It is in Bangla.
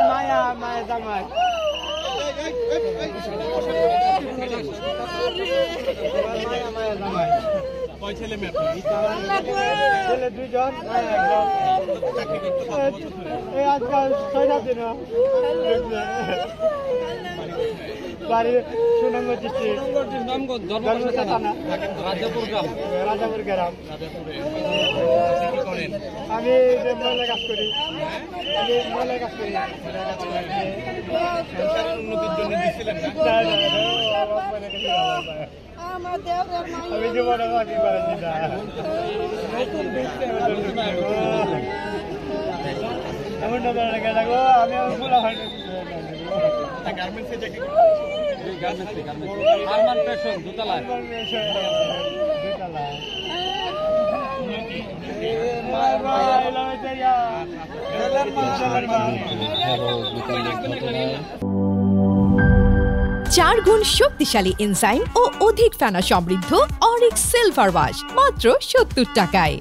মায়া মায়া জামাই মায়া জামাই কয় ছেলে মেয়ে ছেলে দুইজন এই আজকাল 6-7 দিন বাড়ি সুনামগঞ্জ ডিস্ট্রিক্ট রাজাপুর গ্রাম। আমি মহিলা কাজ করি আমি জীবনে বাকি পারছি না এমন গো আমি ফুলা হয় চার গুণ শক্তিশালী এনজাইম ও অধিক ফেনা সমৃদ্ধ অরিক সিলভার ওয়াশ মাত্র 70 টাকায়।